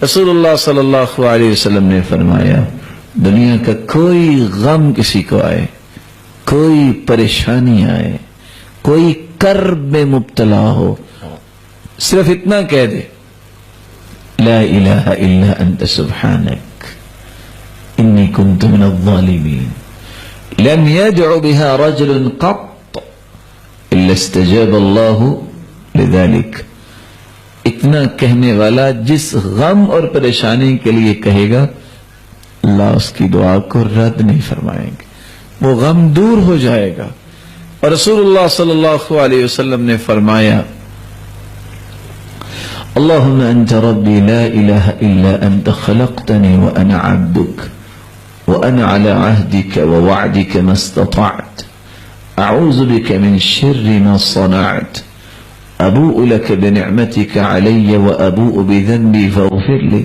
रसूलुल्लाह सल्लल्लाहु अलैहि वसल्लम ने फरमाया, दुनिया का कोई गम किसी को आए, कोई परेशानी आए, कोई कर्ब में मुब्तला हो, सिर्फ इतना कह दे, ला इलाहा इल्ला अंत सुब्हानक इन्नी कुन्तु मिनज़्ज़ालिमीन, लम यदअ बिहा रजुलन क़त्त इल्ला इस्तजाब अल्लाहु लिज़ालिक। इतना कहने वाला जिस गम और परेशानी के लिए कहेगा, अल्लाह उसकी दुआ को रद्द नहीं फरमाएंगे, वो गम दूर हो जाएगा। और रसूलुल्लाह सल्लल्लाहु अलैहि वसल्लम ने फरमाया, अल्लाहुम्मा अंत रब्बी ला इलाहा इल्ला अंत खलक़तनी व अना अब्दुक व अना अला अहदिक व वअदिक मस्ततअत अऊज़ु बिक मिन शर्रि मा सनअत अबूअ लक बिनिअमतिक अलय्य व अबूअ बिज़न्बी फ़ग़फ़िर ली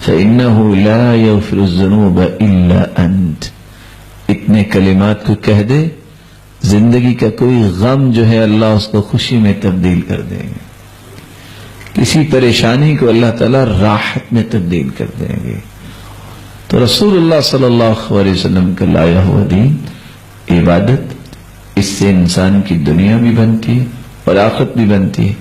फ़इन्नहु ला यग़फ़िरु ज़ुनूब इल्ला अंत। इतने कलिमात को कह दे, जिंदगी का कोई गम जो है अल्लाह उसको खुशी में तब्दील कर देंगे, किसी परेशानी को अल्लाह ताला राहत में तब्दील कर देंगे। तो रसूलुल्लाह सल्लल्लाहु अलैहि वसल्लम का लाया हुआ दीन इबादत, इससे इंसान की दुनिया भी बनती है और आखिरत भी बनती है।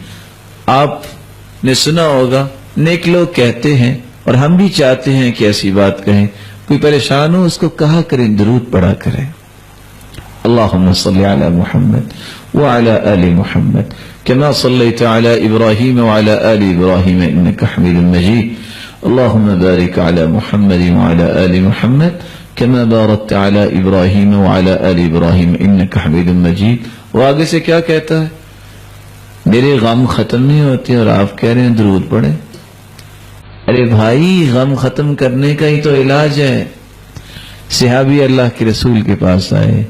आपने सुना होगा, नेक लोग कहते हैं और हम भी चाहते हैं कि ऐसी बात कहें, कोई परेशान हो उसको कहा करें, दुरूद पढ़ा करें, अल्लाहुम्मा सल्ली अला मुहम्मद व अला आलि मुहम्मद कमा सल्लैत अला इब्राहीम व अला आलि इब्राहीम इन्नका हमीदुम मजीद, अल्लाहुम्मा बारिक अला मुहम्मद व अला आलि मुहम्मद कमा बारकत अला इब्राहीम व अला आलि इब्राहीम इन्नका हमीदुम मजीद। वो आगे से क्या कहता है, मेरे गम खत्म नहीं होते और आप कह रहे हैं दुरूद पढ़े। अरे भाई, गम खत्म करने का ही तो इलाज है। सहाबी अल्लाह के रसूल के पास आए,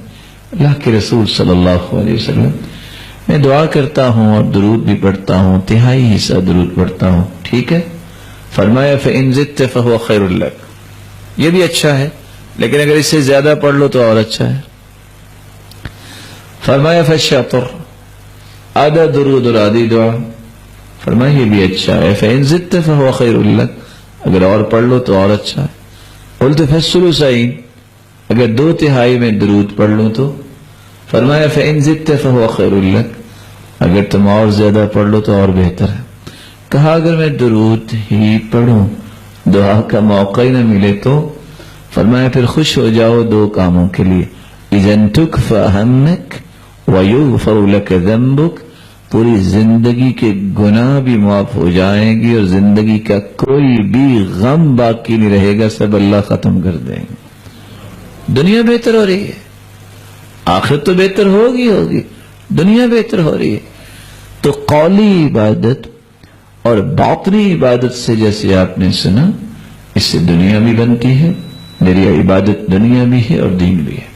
अल्लाह के रसूल सल्लल्लाहु अलैहि वसल्लम, मैं दुआ करता हूँ और दुरूद भी पढ़ता हूँ, तिहाई हिस्सा दुरूद पढ़ता हूँ, ठीक है? फरमाया फ़इन ज़िदत फ़हुव खैरुल लक, ये भी अच्छा है, लेकिन अगर इससे ज्यादा पढ़ लो तो और अच्छा है। फरमाया फ़शतर, आधा दुरूद और आधी दुआ, फरमाया ये भी अच्छा है। फ़इन ज़िदत फ़हुव खैरुल लक, अगर और पढ़ लो तो और अच्छा है। क़ुल्तु फ़स्सुलुसैन, अगर 2/3 में दुरूद पढ़ लो तो। फरमाया फ़इन ज़िदत फ़हुव खैरुल लक, अगर तुम और ज्यादा पढ़ लो तो और बेहतर है। कहा अगर मैं दुरूद ही पढ़ूं, दुआ का मौका ही न मिले तो? फरमाया फिर खुश हो जाओ 2 कामों के लिए, इज़न तुकफ़ा हम्मक व युग़फ़र लक ज़ंबुक, पूरी जिंदगी के गुनाह भी माफ हो जाएंगे और जिंदगी का कोई भी गम बाकी नहीं रहेगा, सब अल्लाह खत्म कर देंगे। दुनिया बेहतर हो रही है, आखिरत तो बेहतर होगी, दुनिया बेहतर हो रही है। तो कौली इबादत और बातनी इबादत से, जैसे आपने सुना, इससे दुनिया भी बनती है, मेरी इबादत दुनिया भी है और दीन भी है।